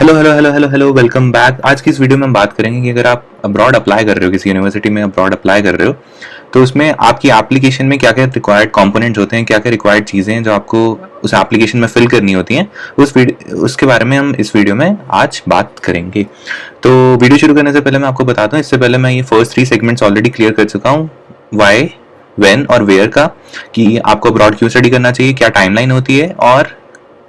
Hello hello hello hello hello welcome back. आज की इस वीडियो में हम बात करेंगे कि अगर आप अब्रॉड अप्लाई कर रहे हो, किसी यूनिवर्सिटी में अब्रॉड अप्लाई कर रहे हो, तो उसमें आपकी एप्लीकेशन में क्या क्या रिक्वायर्ड कंपोनेंट्स होते हैं, क्या क्या रिक्वायर्ड चीज़ें हैं जो आपको उस एप्लीकेशन में फिल करनी होती हैं, उसके बारे में हम इस वीडियो में आज बात करेंगे। तो वीडियो शुरू करने से पहले मैं आपको बताता हूँ, इससे पहले मैं ये फर्स्ट 3 सेगमेंट्स ऑलरेडी क्लियर कर चुका हूँ। वाई, व्हेन और वेयर का, कि आपको अब्रॉड क्यों स्टडी करना चाहिए, क्या टाइमलाइन होती है और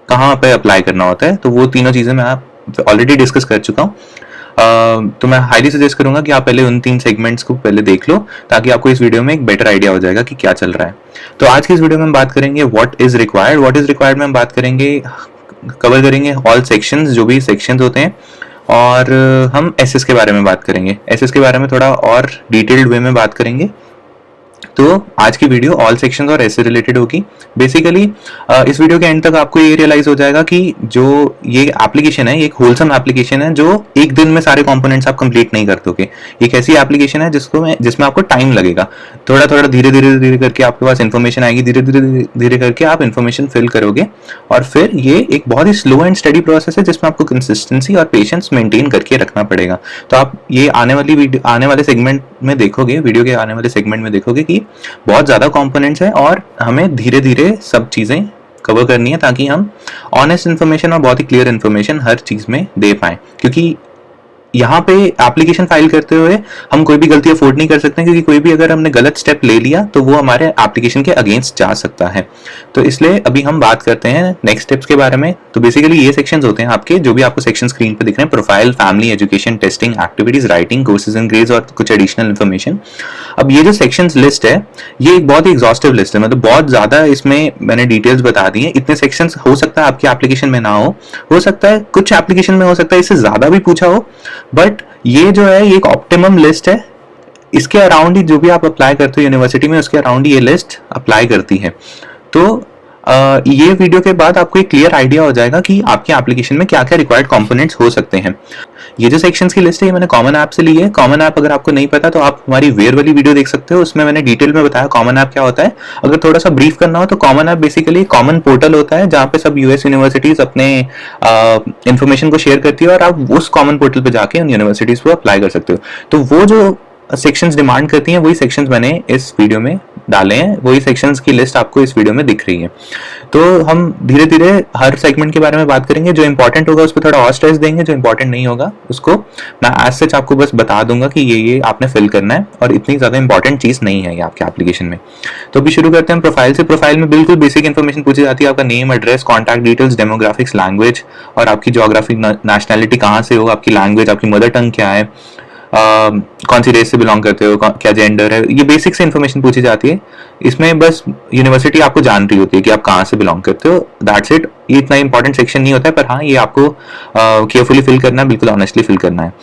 कहाँ पे अप्लाई करना होता है। तो वो तीनों चीज़ें मैं आप ऑलरेडी डिस्कस कर चुका हूँ। तो मैं हाईली सजेस्ट करूंगा कि आप पहले उन 3 सेगमेंट्स को पहले देख लो, ताकि आपको इस वीडियो में एक बेटर आइडिया हो जाएगा कि क्या चल रहा है। तो आज की इस वीडियो में हम बात करेंगे what is required. What is required में हम बात करेंगे, कवर करेंगे ऑल सेक्शंस, जो भी सेक्शंस होते हैं, और हम एसएस के बारे में बात करेंगे। एसएस के बारे में थोड़ा और डिटेल्ड वे में बात करेंगे। तो आज की वीडियो ऑल सेक्शंस और ऐसे रिलेटेड होगी। बेसिकली इस वीडियो के एंड तक आपको ये रियलाइज हो जाएगा कि जो ये एप्लीकेशन है, ये एक होलसम एप्लीकेशन है जो एक दिन में सारे कंपोनेंट्स आप कंप्लीट नहीं कर दोगे। एक ऐसी एप्लीकेशन है जिसमें आपको टाइम लगेगा, थोड़ा थोड़ा धीरे धीरे धीरे करके आपके पास इन्फॉर्मेशन आएगी, धीरे धीरे धीरे करके आप इन्फॉर्मेशन फिल करोगे, और फिर ये एक बहुत ही स्लो एंड स्टडी प्रोसेस है जिसमें आपको कंसिस्टेंसी और पेशेंस मेंटेन करके रखना पड़ेगा। तो आप ये आने वाले सेगमेंट में देखोगे, वीडियो के आने वाले सेगमेंट में देखोगे कि बहुत ज़्यादा कंपोनेंट्स हैं और हमें धीरे धीरे सब चीज़ें कवर करनी है, ताकि हम ऑनेस्ट इन्फॉर्मेशन और बहुत ही क्लियर इन्फॉर्मेशन हर चीज़ में दे पाएँ। क्योंकि यहाँ पे एप्लीकेशन फाइल करते हुए हम कोई भी गलती अफोर्ड नहीं कर सकते, क्योंकि कोई भी अगर हमने गलत स्टेप ले लिया तो वो हमारे एप्लीकेशन के अगेंस्ट जा सकता है। तो इसलिए अभी हम बात करते हैं नेक्स्ट स्टेप्स के बारे में। तो बेसिकली ये सेक्शंस होते हैं आपके, जो भी आपको सेक्शन स्क्रीन पे दिख रहे हैं: profile, family, education, testing, activities, writing, courses and grades और कुछ एडिशनल इन्फॉर्मेशन। अब ये जो सेक्शंस लिस्ट है, ये एक बहुत ही एग्जॉस्टिव लिस्ट है, मतलब बहुत ज्यादा इसमें मैंने डिटेल्स बता दी है। इतने सेक्शंस हो सकता है आपकी एप्लीकेशन में ना हो सकता है कुछ एप्लीकेशन में हो सकता है इससे ज्यादा भी पूछा हो, बट ये जो है ये एक ऑप्टिमम लिस्ट है। इसके अराउंड ही जो भी आप अप्लाई करते हो यूनिवर्सिटी में, उसके अराउंड ही ये लिस्ट अप्लाई करती है। तो ये वीडियो के बाद आपको एक क्लियर आइडिया हो जाएगा कि आपके एप्लीकेशन में क्या क्या रिक्वायर्ड कंपोनेंट्स हो सकते हैं। ये जो सेक्शंस की लिस्ट है, ये मैंने कॉमन ऐप से ली है। कॉमन ऐप अगर आपको नहीं पता तो आप हमारी वेयर वाली वीडियो देख सकते हो, उसमें मैंने डिटेल में बताया कॉमन ऐप क्या होता है। अगर थोड़ा सा ब्रीफ करना हो तो common app basically common portal होता है जहाँ पे सब यूएस यूनिवर्सिटीज अपने इंफॉर्मेशन को शेयर करती है, और आप उस कॉमन पोर्टल पे जाके उन यूनिवर्सिटीज को अप्लाई कर सकते हो। तो वो जो सेक्शंस डिमांड करती हैं, वही सेक्शंस मैंने इस वीडियो में डाले हैं, वही सेक्शंस की लिस्ट आपको इस वीडियो में दिख रही है। तो हम धीरे धीरे हर सेगमेंट के बारे में बात करेंगे। जो इंपॉर्टेंट होगा उस पर थोड़ा और स्ट्रेस देंगे, जो इंपॉर्टेंट नहीं होगा उसको मैं एज सच आपको बस बता दूंगा कि ये आपने फिल करना है, और इतनी ज्यादा इंपॉर्टेंट चीज नहीं है ये आपके एप्लीकेशन में। तो अभी शुरू करते हैं प्रोफाइल से। प्रोफाइल में बिल्कुल बेसिक इन्फॉर्मेशन पूछी जाती है: आपका name, address, contact details, demographics, language, और आपकी ज्योग्राफी, नेशनैलिटी कहाँ से हो, आपकी लैंग्वेज, आपकी मदर टंग क्या है, कौन सी रेस से बिलोंग करते हो, क्या जेंडर है। ये बेसिक से इन्फॉर्मेशन पूछी जाती है। इसमें बस यूनिवर्सिटी आपको जान रही होती है कि आप कहाँ से बिलोंग करते हो, दैट्स इट। ये इतना इंपॉर्टेंट सेक्शन नहीं होता है, पर हाँ ये आपको केयरफुली फिल करना है, बिल्कुल ऑनेस्टली फिल करना है।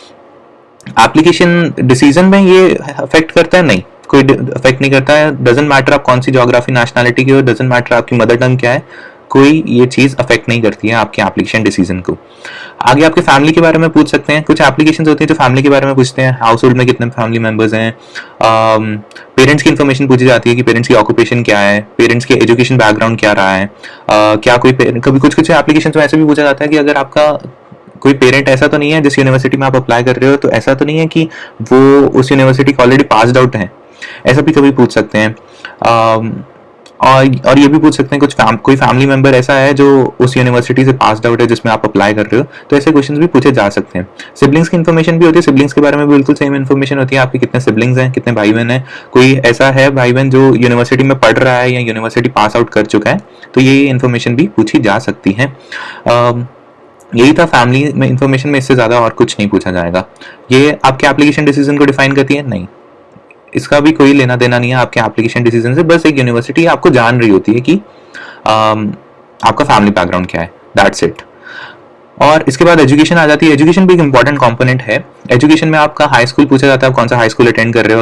एप्लीकेशन डिसीजन में ये अफेक्ट करता है? नहीं, कोई अफेक्ट नहीं करता है। डजेंट मैटर आप कौन सी ज्योग्राफी, नेशनैलिटी की हो, डजेंट मैटर आपकी मदर टंग क्या है, कोई ये चीज अफेक्ट नहीं करती है आपके एप्लीकेशन डिसीजन को। आगे आपके फैमिली के बारे में पूछ सकते हैं। कुछ एप्लीकेशंस होती हैं जो फैमिली के बारे में पूछते हैं: हाउस होल्ड में कितने फैमिली मेंबर्स हैं। पेरेंट्स की इन्फॉर्मेशन पूछी जाती है कि पेरेंट्स की ऑक्यूपेशन क्या है, पेरेंट्स के एजुकेशन बैकग्राउंड क्या रहा है। क्या कोई कभी कुछ कुछ एप्लीकेशन में ऐसे भी पूछा जाता है कि अगर आपका कोई पेरेंट ऐसा तो नहीं है जिस यूनिवर्सिटी में आप अप्लाई कर रहे हो, तो ऐसा तो नहीं है कि वो उस यूनिवर्सिटी का ऑलरेडी पास्ड आउट है, ऐसा भी कभी पूछ सकते हैं। और ये भी पूछ सकते हैं कोई फैमिली मेंबर ऐसा है जो उस यूनिवर्सिटी से पास्ड आउट है जिसमें आप अप्लाई कर रहे हो, तो ऐसे क्वेश्चंस भी पूछे जा सकते हैं। सिबलिंग्स की इन्फॉर्मेशन भी होती है। सिबलिंग्स के बारे में बिल्कुल सेम इन्फॉर्मेशन होती है, आपके कितने सिबलिंग्स हैं, कितने भाई बहन हैं, कोई ऐसा है भाई बहन जो यूनिवर्सिटी में पढ़ रहा है या यूनिवर्सिटी पास आउट कर चुका है, तो ये इन्फॉर्मेशन भी पूछी जा सकती है। यही था फैमिली में इन्फॉर्मेशन में, इससे ज़्यादा और कुछ नहीं पूछा जाएगा। ये आपके एप्लीकेशन डिसीजन को डिफाइन करती है? नहीं, इसका भी कोई लेना देना नहीं है आपके एप्लीकेशन डिसीजन से। बस एक यूनिवर्सिटी आपको जान रही होती है कि आपका फैमिली बैकग्राउंड क्या है, दैट्स इट। और इसके बाद एजुकेशन आ जाती है। एजुकेशन भी एक इंपॉर्टेंट कंपोनेंट है। एजुकेशन में आपका हाई स्कूल पूछा जाता है, कौन सा हाई स्कूल अटेंड कर रहे हो।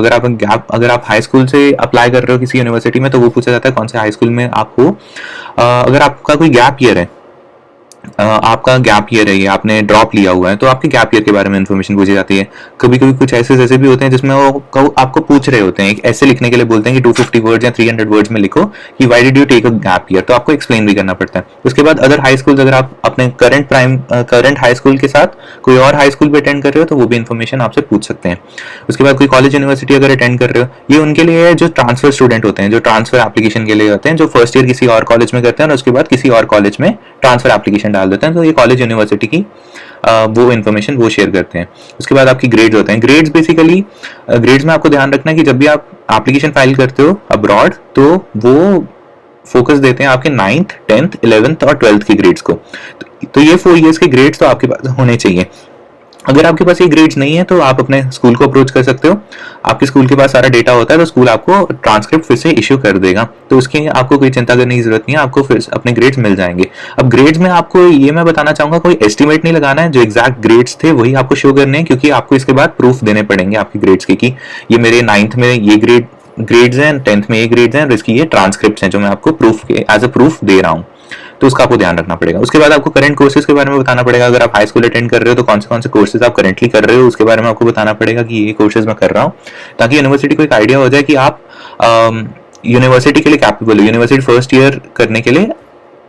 अगर आप हाई स्कूल से अप्लाई कर रहे हो किसी यूनिवर्सिटी में, तो वो पूछा जाता है कौन से हाई स्कूल में आप हो। अगर आपका कोई गैप ईयर है, आपका गैप ईयर है, ये आपने ड्रॉप लिया हुआ है, तो आपके गैप ईयर के बारे में इन्फॉर्मेशन पूछी जाती है। कभी कभी कुछ ऐसे भी होते हैं जिसमें वो आपको पूछ रहे होते हैं, एक ऐसे लिखने के लिए बोलते हैं कि 250 वर्ड्स या 300 वर्ड्स में लिखो कि why did you take a gap year, तो आपको एक्सप्लेन भी करना पड़ता है। उसके बाद अदर हाई स्कूल, अगर आप अपने करंट हाई स्कूल के साथ कोई और हाई स्कूल भी अटेंड कर रहे हो तो वो भी इन्फॉर्मेशन आपसे पूछ सकते हैं। उसके बाद कोई कॉलेज यूनिवर्सिटी अगर अटेंड कर रहे हो, ये उनके लिए है जो ट्रांसफर स्टूडेंट होते हैं, जो ट्रांसफर एप्लीकेशन के लिए होते हैं, जो फर्स्ट ईयर किसी और कॉलेज में करते हैं और उसके बाद किसी और कॉलेज में ट्रांसफर एप्लीकेशन डाल देते हैं, तो ये कॉलेज यूनिवर्सिटी की वो इन्फॉर्मेशन वो शेयर करते हैं। उसके बाद आपकी ग्रेड्स होते हैं। ग्रेड्स बेसिकली, ग्रेड्स में आपको ध्यान रखना है कि जब भी आप एप्लीकेशन फाइल करते हो अब्रॉड, तो वो फोकस देते हैं आपके 9th 10th 11th और 12th की ग्रेड्स को। तो ये 4 इयर्स के ग्रेड्स तो आपके पास होने चाहिए। अगर आपके पास ये ग्रेड्स नहीं है तो आप अपने स्कूल को अप्रोच कर सकते हो। आपके स्कूल के पास सारा डेटा होता है, तो स्कूल आपको ट्रांसक्रिप्ट फिर से इश्यू कर देगा, तो उसकी आपको कोई चिंता करने की जरूरत नहीं है, आपको फिर अपने ग्रेड्स मिल जाएंगे। अब ग्रेड्स में आपको ये मैं बताना चाहूंगा, कोई एस्टिमेट नहीं लगाना है, जो एग्जैक्ट ग्रेड्स थे वही आपको शो करने हैं, क्योंकि आपको इसके बाद प्रूफ देने पड़ेंगे आपके ग्रेड्स के, कि ये मेरे 9th में ये ग्रेड्स हैं, 10th में ये ग्रेड्स हैं, और इसकी ये ट्रांसक्रिप्ट हैं जो मैं आपको प्रूफ के एज अ प्रूफ दे रहा हूँ। तो उसका आपको ध्यान रखना पड़ेगा। उसके बाद आपको करंट कोर्सेज के बारे में बताना पड़ेगा। अगर आप हाई स्कूल अटेंड कर रहे हो तो कौन से कोर्सेज आप करंटली कर रहे हो, उसके बारे में आपको बताना पड़ेगा कि ये कोर्सेज मैं कर रहा हूँ, ताकि यूनिवर्सिटी को एक आइडिया हो जाए कि आप यूनिवर्सिटी के लिए कैपेबल हो, यूनिवर्सिटी फर्स्ट ईयर करने के लिए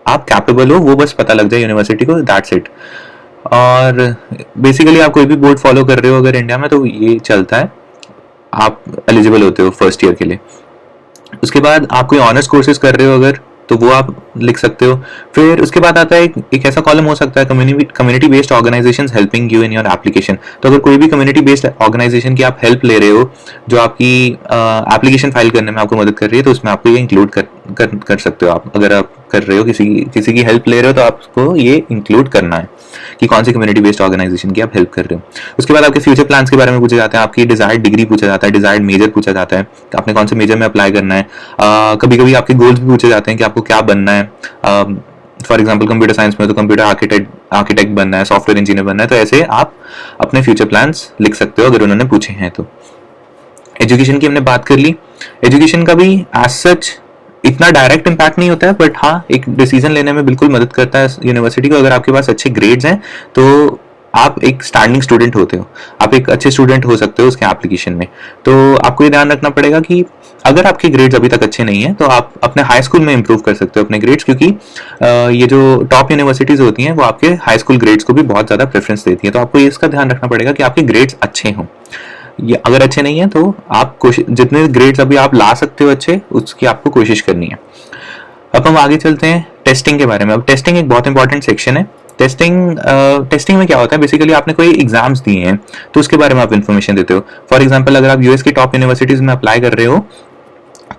आप कैपेबल हो, वो बस पता लग जाए यूनिवर्सिटी को, दैट्स इट। और बेसिकली आप कोई भी बोर्ड फॉलो कर रहे हो अगर इंडिया में, तो ये चलता है, आप एलिजिबल होते हो फर्स्ट ईयर के लिए। उसके बाद आप कोई ऑनर्स कोर्सेज कर रहे हो अगर, तो वो आप लिख सकते हो। फिर उसके बाद आता है एक ऐसा कॉलम हो सकता है, community based organisations helping you in your application. तो अगर कोई भी कम्युनिटी बेस्ड ऑर्गेनाइजेशन की आप हेल्प ले रहे हो जो आपकी एप्लीकेशन फाइल करने में आपको मदद कर रही है, तो उसमें आपको ये इंक्लूड कर सकते हो आप। अगर आप कर रहे हो किसी की हेल्प ले रहे हो तो आपको ये इंक्लूड करना है कि कौन सी कम्युनिटी बेस्ड ऑर्गेनाइजेशन की आप हेल्प कर रहे हो। उसके बाद आपके फ्यूचर प्लान्स के बारे में पूछे जाते हैं, आपकी डिजायर्ड डिग्री पूछा जाता है, डिजायर्ड मेजर पूछा जाता है, आपने कौन से मेजर में अप्लाई करना है। कभी कभी आपके गोल्स भी पूछे जाते हैं कि आपको क्या बनना है। फॉर एग्जाम्पल कंप्यूटर साइंस में तो कंप्यूटर आर्किटेक्ट बनना है, सॉफ्टवेयर इंजीनियर बनना है, तो ऐसे आप अपने फ्यूचर प्लान्स लिख सकते हो अगर उन्होंने पूछे हैं तो। एजुकेशन की हमने बात कर ली। एजुकेशन का भी एज सच इतना डायरेक्ट इम्पैक्ट नहीं होता है, बट हाँ एक डिसीजन लेने में बिल्कुल मदद करता है यूनिवर्सिटी को। अगर आपके पास अच्छे ग्रेड्स हैं तो आप एक स्टैंडिंग स्टूडेंट होते हो, आप एक अच्छे स्टूडेंट हो सकते हो उसके एप्लीकेशन में। तो आपको ये ध्यान रखना पड़ेगा कि अगर आपके ग्रेड्स अभी तक अच्छे नहीं हैं तो आप अपने हाई स्कूल में इंप्रूव कर सकते हो अपने ग्रेड्स, क्योंकि ये जो टॉप यूनिवर्सिटीज होती हैं वो आपके हाई स्कूल ग्रेड्स को भी बहुत ज़्यादा प्रेफरेंस देती है। तो आपको इसका ध्यान रखना पड़ेगा कि आपके ग्रेड्स अच्छे हों। ये अगर अच्छे नहीं है तो आप कोशिश, जितने ग्रेड्स अभी आप ला सकते हो अच्छे, उसकी आपको कोशिश करनी है। अब हम आगे चलते हैं टेस्टिंग के बारे में। अब टेस्टिंग एक बहुत इंपॉर्टेंट सेक्शन है। टेस्टिंग में क्या होता है, बेसिकली आपने कोई एग्जाम्स दिए हैं तो उसके बारे में आप इन्फॉर्मेशन देते हो। फॉर एग्जांपल अगर आप यूएस की टॉप यूनिवर्सिटीज में अप्लाई कर रहे हो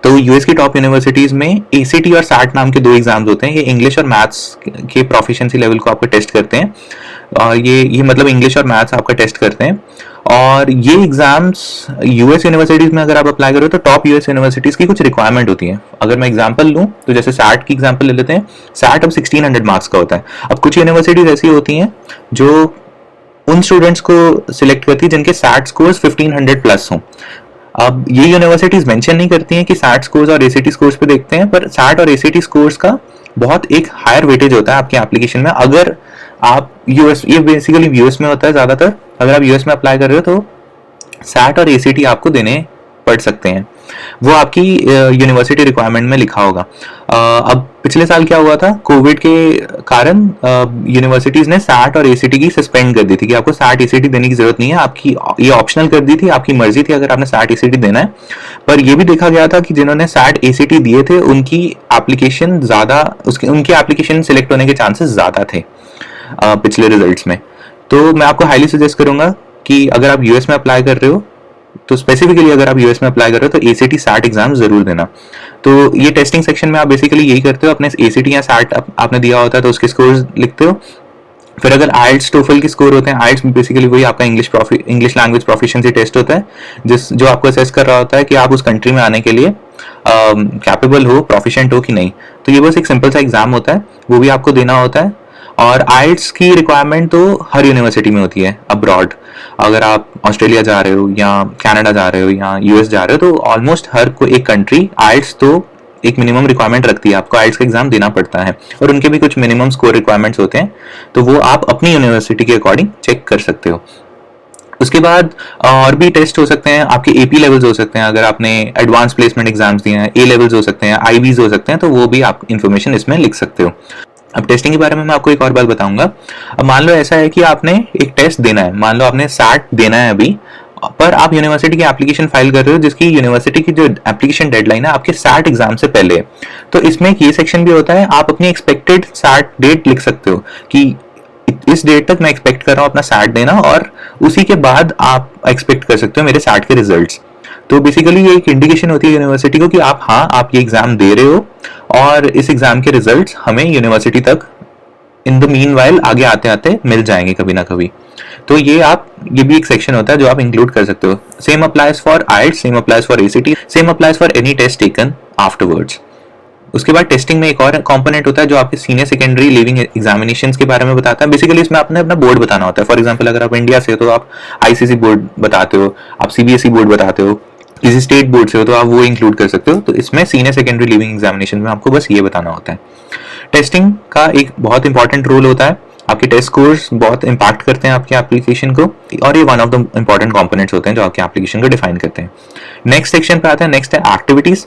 तो यूएस की टॉप यूनिवर्सिटीज में एसीटी और सैट नाम के 2 एग्जाम्स होते हैं। ये इंग्लिश और मैथ्स के प्रोफिशिएंसी लेवल को आपको टेस्ट करते हैं, और ये मतलब इंग्लिश और मैथ्स आपका टेस्ट करते हैं। और ये एग्जाम्स यूएस यूनिवर्सिटीज में अगर आप अप्लाई करो तो टॉप यूएस यूनिवर्सिटीज की कुछ रिक्वायरमेंट होती है। अगर मैं एग्जांपल लूं तो जैसे सैट की एग्जांपल ले लेते हैं। सैट अब 1600 मार्क्स का होता है। अब कुछ यूनिवर्सिटीज ऐसी होती हैं जो उन स्टूडेंट्स को सिलेक्ट करती है जिनके सैट स्कोर्स 1500 प्लस हों। अब ये यूनिवर्सिटीज मेंशन नहीं करती हैं कि सैट स्कोर्स और एसीटी स्कोर्स पे देखते हैं, पर सैट और एसीटी स्कोर्स का बहुत एक हायर वेटेज होता है आपके एप्लीकेशन में। अगर आप यूएस, ये बेसिकली यूएस में होता है ज्यादातर, अगर आप यूएस में अप्लाई कर रहे हो तो सैट और एसीटी आपको देने पड़ सकते हैं, वो आपकी यूनिवर्सिटी रिक्वायरमेंट में लिखा होगा। अब पिछले साल क्या हुआ था, कोविड के कारण यूनिवर्सिटीज ने सैट और एसीटी की सस्पेंड कर दी थी कि आपको सैट एसीटी देने की जरूरत नहीं है, आपकी ये ऑप्शनल कर दी थी, आपकी मर्जी थी अगर आपने सैट एसीटी देना है। पर यह भी देखा गया था कि जिन्होंने सैट एसीटी दिए थे उनकी एप्लीकेशन ज्यादा, उनकी एप्लीकेशन सिलेक्ट होने के चांसेस ज्यादा थे पिछले रिजल्ट्स में। तो मैं आपको हाईली सजेस्ट करूंगा कि अगर आप यूएस में अप्लाई कर रहे हो तो स्पेसिफिकली अगर आप यूएस में अप्लाई कर रहे हो तो एसीटी सैट एग्जाम जरूर देना। तो ये टेस्टिंग सेक्शन में आप बेसिकली यही करते हो, अपने एसीटी या सैट आपने दिया होता है तो उसके स्कोर लिखते हो। फिर अगर आइल्स टोफल के स्कोर होते हैं, आइल्स बेसिकली वही आपका इंग्लिश लैंग्वेज प्रोफिशिएंसी टेस्ट होता है, जो आपको असेस कर रहा होता है कि आप उस कंट्री में आने के लिए कैपेबल हो, प्रोफिशिएंट हो कि नहीं। तो ये बस एक सिंपल सा एग्जाम होता है, वो भी आपको देना होता है। और आइल्स की रिक्वायरमेंट तो हर यूनिवर्सिटी में होती है अब्रॉड। अगर आप ऑस्ट्रेलिया जा रहे हो या कनाडा जा रहे हो या यूएस जा रहे हो तो ऑलमोस्ट हर कोई एक कंट्री आइल्स तो एक मिनिमम रिक्वायरमेंट रखती है, आपको आइल्स का एग्जाम देना पड़ता है और उनके भी कुछ मिनिमम स्कोर रिक्वायरमेंट्स होते हैं, तो वो आप अपनी यूनिवर्सिटी के अकॉर्डिंग चेक कर सकते हो। उसके बाद और भी टेस्ट हो सकते हैं, आपके एपी लेवल्स हो सकते हैं, अगर आपने एडवांस प्लेसमेंट एग्जाम्स दिए हैं, ए लेवल्स हो सकते हैं, आईवीज हो सकते हैं, तो वो भी आप इन्फॉर्मेशन इसमें लिख सकते हो। अब टेस्टिंग के बारे में मैं आपको एक और बात बताऊंगा। अब मान लो ऐसा है कि आपने एक टेस्ट देना है, मान लो आपने 60 देना है अभी, पर आप यूनिवर्सिटी की एप्लीकेशन फाइल कर रहे हो जिसकी यूनिवर्सिटी की जो एप्लीकेशन डेडलाइन है आपके 60 एग्जाम से पहले है। तो इसमें एक ये सेक्शन भी होता है, आप अपनी एक्सपेक्टेड 60 डेट लिख सकते हो कि इस डेट तक मैं एक्सपेक्ट कर रहा हूँ अपना 60 देना, और उसी के बाद आप एक्सपेक्ट कर सकते हो मेरे 60 के रिजल्ट्स। तो बेसिकली ये एक इंडिकेशन होती है यूनिवर्सिटी को कि आप ये एग्जाम दे रहे हो और इस एग्जाम के रिजल्ट्स हमें यूनिवर्सिटी तक इन द मीन वाइल आगे आते आते मिल जाएंगे कभी ना कभी। तो ये भी एक सेक्शन होता है जो आप इंक्लूड कर सकते हो। Same applies for IELTS, same applies for ACT, same applies for any test taken afterwards. उसके बाद टेस्टिंग में एक और कंपोनेंट होता है जो आपके सीनियर सेकेंडरी लिविंग एग्जामिनेशंस के बारे में बताता है। बेसिकली इसमें आपने अपना बोर्ड बताना होता है। फॉर एग्जांपल अगर आप इंडिया से हो तो आप आईसीएसई बोर्ड बताते हो, आप सीबीएसई बोर्ड बताते हो, किसी स्टेट बोर्ड से हो तो आप वो इंक्लूड कर सकते हो। तो इसमें सीनियर सेकेंडरी लिविंग एग्जामिनेशन में आपको बस ये बताना होता है। टेस्टिंग का एक बहुत इंपॉर्टेंट रोल होता है, आपके टेस्ट स्कोर्स बहुत इंपैक्ट करते हैं आपकी एप्लीकेशन को, और ये one of the important components होते हैं जो आपकी एप्लीकेशन को डिफाइन करते हैं। नेक्स्ट सेक्शन पे आता है, नेक्स्ट है एक्टिविटीज।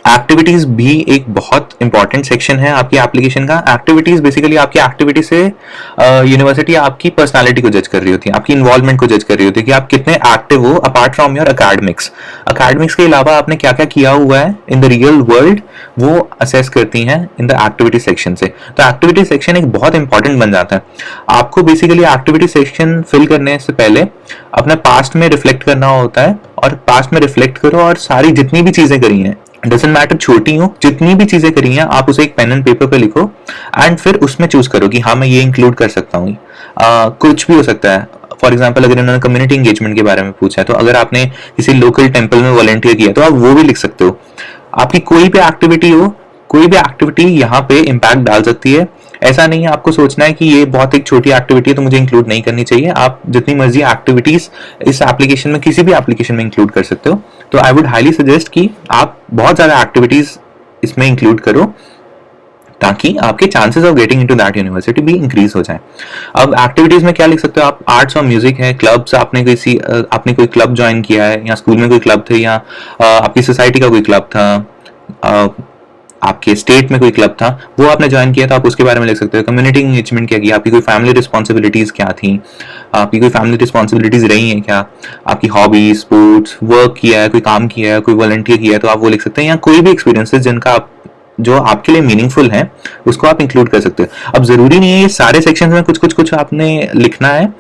एक्टिविटीज भी एक बहुत इंपॉर्टेंट सेक्शन है आपकी एप्लीकेशन का। एक्टिविटीज बेसिकली आपकी एक्टिविटी से यूनिवर्सिटी आपकी पर्सनालिटी को जज कर रही होती है, आपकी इन्वॉल्वमेंट को जज कर रही होती है कि आप कितने एक्टिव हो apart from your academics. Academics के अलावा आपने क्या क्या किया हुआ है इन द रियल वर्ल्ड, वो असेस करती हैं इन द एक्टिविटी सेक्शन से। तो एक्टिविटी सेक्शन एक बहुत इंपॉर्टेंट बन जाता है। आपको बेसिकली एक्टिविटी सेक्शन फिल करने से पहले अपने पास्ट में रिफ्लेक्ट करना होता है, और पास्ट में रिफ्लेक्ट करो और सारी जितनी भी चीजें करी हैं, डजंट मैटर छोटी हो, जितनी भी चीजें करी हैं आप उसे एक पेन एंड पेपर पे लिखो एंड फिर उसमें चूज करो कि हाँ मैं ये इंक्लूड कर सकता हूँ। कुछ भी हो सकता है। फॉर एग्जाम्पल अगर इन्होंने कम्युनिटी एंगेजमेंट के बारे में पूछा है तो अगर आपने किसी लोकल टेम्पल में वॉलंटियर किया तो आप वो भी लिख सकते हो। आपकी कोई भी एक्टिविटी हो, कोई भी एक्टिविटी यहाँ पे इम्पैक्ट डाल सकती है। ऐसा नहीं है आपको सोचना है कि ये बहुत एक छोटी एक्टिविटी है तो मुझे इंक्लूड नहीं करनी चाहिए। आप जितनी मर्जी एक्टिविटीज इस एप्लीकेशन में, किसी भी एप्लीकेशन में इंक्लूड कर सकते हो। तो आई वुड हाईली सजेस्ट कि आप बहुत ज्यादा एक्टिविटीज इसमें इंक्लूड करो ताकि आपके chances of getting into that university भी इंक्रीज हो जाए। अब एक्टिविटीज में क्या लिख सकते हो आप? आर्ट्स और म्यूजिक है, क्लब्स, आपने कोई क्लब ज्वाइन किया है, या स्कूल में कोई क्लब थे, या आपकी सोसाइटी का कोई क्लब था, आपके स्टेट में कोई क्लब था, वो आपने ज्वाइन किया तो आप उसके बारे में लिख सकते हो। कम्युनिटी एंगेजमेंट क्या किया, आपकी कोई फैमिली रिस्पॉन्सिबिलिटीज क्या थी, आपकी कोई फैमिली रिस्पॉन्सिबिलिटीज रही हैं क्या, आपकी हॉबीज, स्पोर्ट्स, वर्क किया है, कोई काम किया है, कोई वॉलंटियर किया है तो आप वो लिख सकते हैं। या कोई भी एक्सपीरियंसेस जिनका आप जो आपके लिए मीनिंगफुल है उसको आप इंक्लूड कर सकते हो। अब जरूरी नहीं है ये सारे सेक्शन में कुछ आपने लिखना है।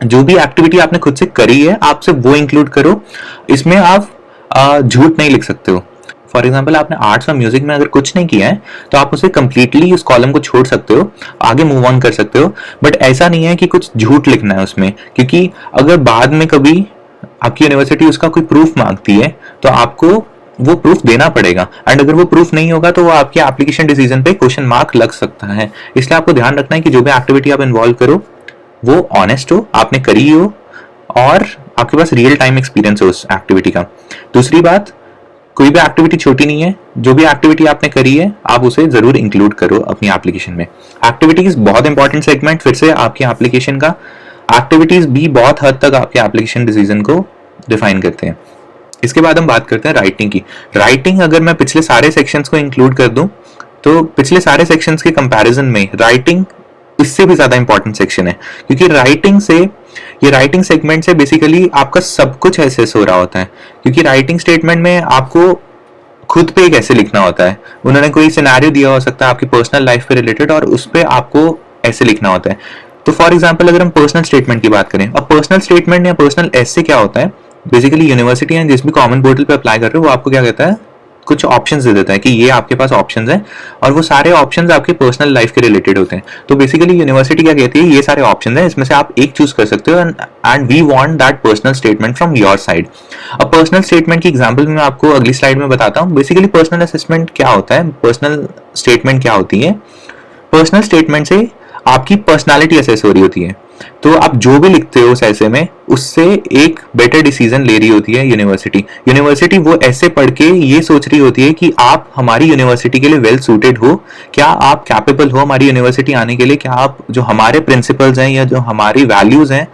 जो भी एक्टिविटी आपने खुद से करी है आप सिर्फ वो इंक्लूड करो, इसमें आप झूठ नहीं लिख सकते हो। फॉर एग्जाम्पल आपने आर्ट्स और म्यूजिक में अगर कुछ नहीं किया है तो आप उसे कंप्लीटली उस कॉलम को छोड़ सकते हो, आगे मूव ऑन कर सकते हो। बट ऐसा नहीं है कि कुछ झूठ लिखना है उसमें, क्योंकि अगर बाद में कभी आपकी यूनिवर्सिटी उसका कोई प्रूफ मांगती है तो आपको वो प्रूफ देना पड़ेगा, एंड अगर वो प्रूफ नहीं होगा तो वो आपके एप्लीकेशन डिसीजन पे क्वेश्चन मार्क लग सकता है। इसलिए आपको ध्यान रखना है कि जो भी एक्टिविटी आप इन्वॉल्व करो वो ऑनेस्ट हो, आपने करी हो, और आपके पास रियल टाइम एक्सपीरियंस हो उस एक्टिविटी का। दूसरी बात, कोई भी एक्टिविटी छोटी नहीं है, जो भी एक्टिविटी आपने करी है आप उसे जरूर इंक्लूड करो अपनी एप्लीकेशन में। एक्टिविटीज बहुत इंपॉर्टेंट सेगमेंट फिर से आपकी एप्लीकेशन का। एक्टिविटीज भी बहुत हद तक आपके एप्लीकेशन डिसीजन को डिफाइन करते हैं। इसके बाद हम बात करते हैं राइटिंग की। राइटिंग अगर मैं पिछले सारे सेक्शंस को इंक्लूड कर दूं तो पिछले सारे सेक्शंस के कंपैरिजन में राइटिंग इससे भी ज्यादा इंपॉर्टेंट सेक्शन है, क्योंकि राइटिंग सेगमेंट से बेसिकली आपका सब कुछ एसेस हो रहा होता है। क्योंकि राइटिंग स्टेटमेंट में आपको खुद पे एक ऐसे लिखना होता है, उन्होंने कोई सिनेरियो दिया हो सकता है आपकी पर्सनल लाइफ पे रिलेटेड, और उस पर आपको ऐसे लिखना होता है। तो फॉर एग्जाम्पल अगर हम पर्सनल स्टेटमेंट की बात करें, अब पर्सनल स्टेटमेंट या पर्सनल ऐसे क्या होता है, बेसिकली यूनिवर्सिटी है जिस भी कॉमन पोर्टल पे अप्लाई कर रहे हो वो आपको क्या कहता है, कुछ ऑप्शंस दे देता है कि ये आपके पास ऑप्शंस हैं, और वो सारे ऑप्शंस आपके पर्सनल लाइफ के रिलेटेड होते हैं। तो बेसिकली यूनिवर्सिटी क्या कहती है, ये सारे ऑप्शंस हैं, इसमें से आप एक चूज कर सकते हो, and we want that personal statement from your side. अब पर्सनल स्टेटमेंट की एग्जांपल मैं आपको अगली स्लाइड में बताता हूँ। बेसिकली पर्सनल असेसमेंट क्या होता है, पर्सनल स्टेटमेंट क्या होती है। पर्सनल स्टेटमेंट से आपकी पर्सनालिटी असेस हो रही होती है। तो आप जो भी लिखते हो उस ऐसे में, उससे एक बेटर डिसीजन ले रही होती है यूनिवर्सिटी। यूनिवर्सिटी वो ऐसे पढ़ के ये सोच रही होती है कि आप हमारी यूनिवर्सिटी के लिए वेल सूटेड हो, क्या आप कैपेबल हो हमारी यूनिवर्सिटी आने के लिए, क्या आप जो हमारे प्रिंसिपल्स हैं या जो हमारी वैल्यूज हैं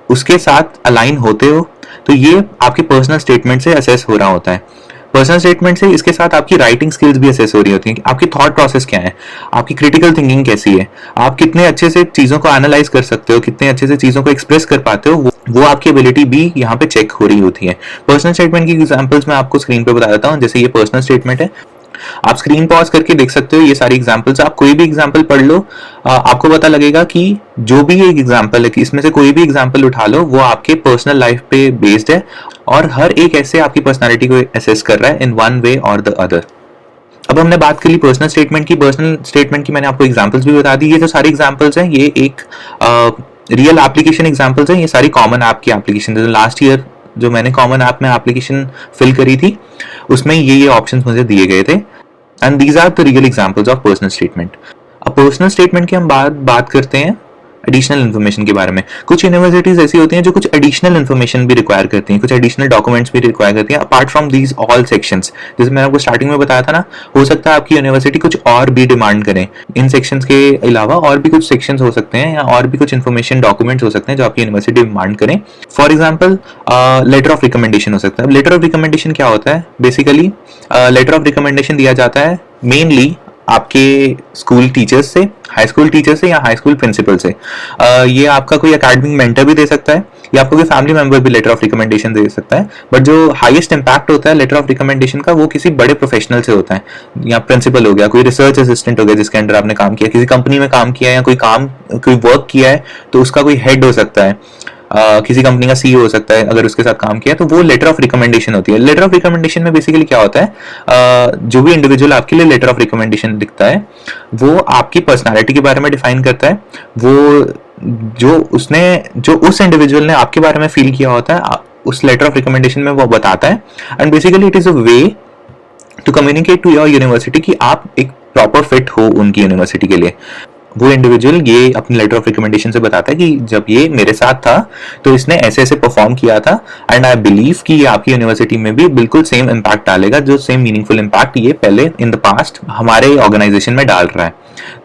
उसके साथ अलाइन होते हो। तो ये आपके पर्सनल स्टेटमेंट से असेस हो रहा होता है। पर्सनल स्टेटमेंट से इसके साथ आपकी राइटिंग स्किल्स भी असेस हो रही होती हैं कि आपकी थॉट प्रोसेस क्या है, आपकी क्रिटिकल थिंकिंग कैसी है, आप कितने अच्छे से चीज़ों को एनालाइज कर सकते हो, कितने अच्छे से चीज़ों को एक्सप्रेस कर पाते हो, वो आपकी एबिलिटी भी यहाँ पे चेक हो रही होती है। पर्सनल स्टेटमेंट की एग्जांपल्स मैं आपको स्क्रीन पे बता देता हूँ। जैसे ये पर्सनल स्टेटमेंट है, आप स्क्रीन पॉज करके देख सकते हो ये सारी एग्जांपल्स। आप कोई भी एग्जांपल पढ़ लो, आपको पता लगेगा कि जो भी एक एग्जांपल है कि इसमें से कोई भी एग्जांपल उठा लो वो आपके पर्सनल लाइफ पे बेस्ड है और हर एक ऐसे आपकी पर्सनालिटी को असेस कर रहा है इन वन वे और द अदर। अब हमने बात कर ली पर्सनल स्टेटमेंट की मैंने आपको एग्जांपल्स भी बता दी। ये जो सारी एग्जांपल्स हैं ये एक रियल एप्लीकेशन एग्जांपल्स हैं, ये सारी कॉमन ऐप की एप्लीकेशन। लास्ट ईयर जो मैंने कॉमन ऐप में एप्लीकेशन फिल करी थी उसमें ये ऑप्शंस मुझे दिए गए थे, and these are the real examples of personal statement. अब पर्सनल स्टेटमेंट की हम बात करते हैं एडिशनल इन्फॉर्मेशन के बारे में। कुछ यूनिवर्सिटीज ऐसी होती हैं जो कुछ एडिशनल इन्फॉर्मेशन भी रिक्वायर करती हैं, कुछ एडिशनल डॉक्यूमेंट्स भी रिक्वायर करती हैं apart from these all sections. जैसे मैंने आपको स्टार्टिंग में बताया था ना, हो सकता है आपकी यूनिवर्सिटी कुछ और भी डिमांड करें इन सेक्शंस के अलावा, और भी कुछ सेक्शंस हो सकते हैं या और भी कुछ इन्फॉर्मेशन डॉक्यूमेंट्स हो सकते हैं जो आपकी यूनिवर्सिटी डिमांड करें। For example letter of recommendation हो सकता है। लेटर ऑफ रिकमेंडेशन क्या होता है? बेसिकली लेटर ऑफ रिकमेंडेशन दिया जाता है मेनली आपके स्कूल टीचर्स से, हाई स्कूल टीचर्स से या हाई स्कूल प्रिंसिपल से। ये आपका कोई एकेडमिक मेंटर भी दे सकता है या आपको कोई फैमिली मेंबर भी लेटर ऑफ रिकमेंडेशन दे सकता है, बट जो हाईएस्ट इंपैक्ट होता है लेटर ऑफ रिकमेंडेशन का वो किसी बड़े प्रोफेशनल से होता है। या प्रिंसिपल हो गया, कोई रिसर्च असिस्टेंट हो गया जिसके अंडर आपने काम किया, किसी कंपनी में काम किया या कोई वर्क किया है तो उसका कोई हेड हो सकता है, किसी कंपनी का सीईओ हो सकता है, अगर उसके साथ काम किया तो वो लेटर ऑफ रिकमेंडेशन होती है। लेटर ऑफ रिकमेंडेशन में बेसिकली क्या होता है, जो भी इंडिविजुअल आपके लिए लेटर ऑफ रिकमेंडेशन लिखता है वो आपकी पर्सनालिटी के बारे में डिफाइन करता है, वो जो उस इंडिविजुअल ने आपके बारे में फील किया होता है उस लेटर ऑफ रिकमेंडेशन में वो बताता है। And basically it is a way to communicate to your university कि आप एक प्रॉपर फिट हो उनकी यूनिवर्सिटी के लिए। वो इंडिविजुअल ये अपने लेटर ऑफ रिकमेंडेशन से बताता है कि जब ये मेरे साथ था तो इसने ऐसे ऐसे परफॉर्म किया था, एंड आई बिलीव कि ये आपकी यूनिवर्सिटी में भी बिल्कुल सेम इम्पैक्ट डालेगा जो सेम मीनिंगफुल इम्पैक्ट ये पहले इन द पास्ट हमारे ऑर्गेनाइजेशन में डाल रहा है।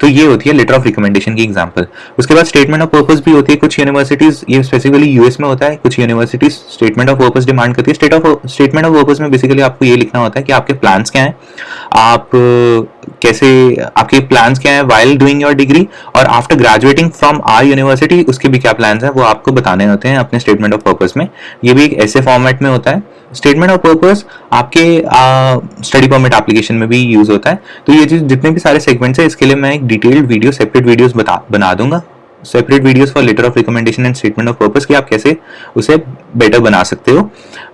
तो ये होती है लेटर ऑफ रिकमेंडेशन की एग्जांपल। उसके बाद स्टेटमेंट ऑफ पर्पस भी होती है। कुछ यूनिवर्सिटीज, ये स्पेसिफिकली यूएस में होता है, कुछ universities statement of purpose demand करती है। स्टेटमेंट ऑफ पर्पस में बेसिकली आपको ये लिखना होता है कि आपके प्लान्स क्या हैं, आप कैसे, आपके प्लान्स क्या हैं व्हाइल डूइंग योर डिग्री, और after graduating from our university उसके भी क्या प्लान्स हैं वो आपको बताने होते हैं अपने स्टेटमेंट ऑफ पर्पस में। ये भी एक ऐसे फॉर्मेट में होता है। स्टेटमेंट ऑफ पर्पस आपके स्टडी परमिट एप्लीकेशन में भी यूज होता है। तो ये जितने भी सारे सेगमेंट्स है इसके लिए मैं एक डिटेल्ड वीडियो, सेपरेट वीडियोस बना दूंगा, separate videos for letter of recommendation and statement of purpose कि आप कैसे उसे बेटर बना सकते हो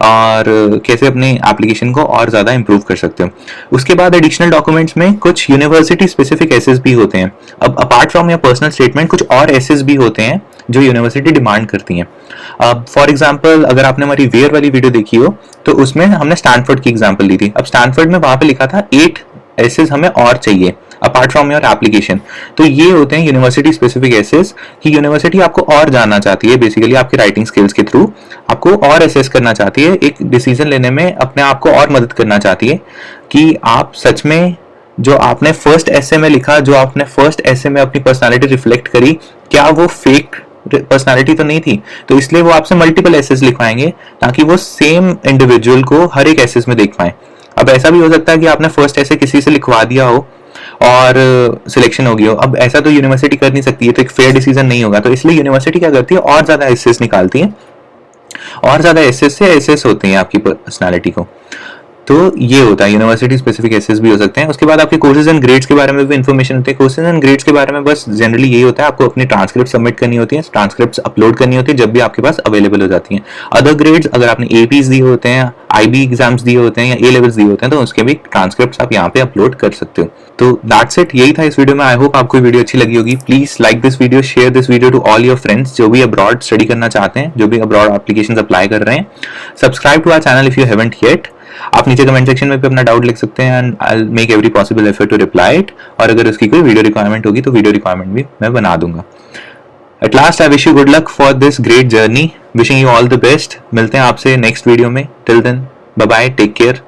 और कैसे अपने एप्लीकेशन को और ज़्यादा इंप्रूव कर सकते हो। उसके बाद एडिशनल डॉक्यूमेंट्स में कुछ यूनिवर्सिटी स्पेसिफिक एसेस भी होते हैं। अब apart from your personal statement कुछ और एसेस भी होते हैं जो यूनिवर्सिटी डिमांड करती हैं। फॉर एग्जाम्पल अगर आपने हमारी वेयर वाली वीडियो देखी हो तो उसमें हमने स्टैनफोर्ड की एग्जाम्पल ली थी। अब स्टैनफोर्ड में वहां पे लिखा था 8 एसेस हमें और चाहिए अपार्ट फ्रॉम योर एप्लीकेशन। तो ये होते हैं यूनिवर्सिटी स्पेसिफिक एसेस कि यूनिवर्सिटी आपको और जानना चाहती है, बेसिकली आपकी राइटिंग स्किल्स के थ्रू आपको और एसेस करना चाहती है, एक डिसीजन लेने में अपने आप को और मदद करना चाहती है कि आप सच में जो आपने फर्स्ट एसे में लिखा, जो आपने फर्स्ट एसे में अपनी पर्सनालिटी रिफ्लेक्ट करी, क्या वो फेक पर्सनालिटी तो नहीं थी। तो इसलिए वो आपसे मल्टीपल एसेस लिखवाएंगे ताकि वो सेम इंडिविजुअल को हर एक एसेस में देख पाए। अब ऐसा भी हो सकता है कि आपने फर्स्ट एसे किसी से लिखवा दिया हो और सिलेक्शन हो गई हो। अब ऐसा तो यूनिवर्सिटी कर नहीं सकती है, तो एक फेयर डिसीजन नहीं होगा। तो इसलिए यूनिवर्सिटी क्या करती है, और ज्यादा एसेस निकालती है, और ज्यादा एसेस से एसेस होते हैं आपकी पर्सनालिटी को। तो ये होता है यूनिवर्सिटी स्पेसिफिक एसेस भी हो सकते हैं। उसके बाद आपके कोर्सेज एंड ग्रेड्स के बारे में भी इन्फॉर्मेशन होती है। कोर्सेज एंड ग्रेड्स के बारे में बस जनरली यही होता है, आपको अपनी ट्रांसक्रिप्ट सबमिट करनी होती है, ट्रांसक्रिप्ट अपलोड करनी होती है जब भी आपके पास अवेलेबल हो जाती हैं। अदर ग्रेड्स अगर आपने एपीज दिए होते हैं, आईबी एग्जाम्स दिए होते हैं या ए लेवल्स दिए होते हैं तो उसके भी ट्रांसक्रिप्ट आप यहाँ पे अपलोड कर सकते हो। तो दैट्स इट, यही था इस वीडियो में। आई होप आपको वीडियो अच्छी लगी होगी। Please like this video, share this video to all your friends जो भी अब्रॉड स्टडी करना चाहते हैं, जो भी अब्रॉड एप्लीकेशंस अप्लाई कर रहे हैं। Subscribe to our channel if you haven't yet. आप नीचे कमेंट सेक्शन में भी अपना डाउट लिख सकते हैं and I will make every possible effort to reply it, और अगर उसकी कोई वीडियो रिक्वायरमेंट होगी तो वीडियो रिक्वायरमेंट भी मैं बना दूंगा। At last I wish you good luck for this great journey, wishing you all the best. मिलते हैं आपसे नेक्स्ट वीडियो में, till then bye bye, take care.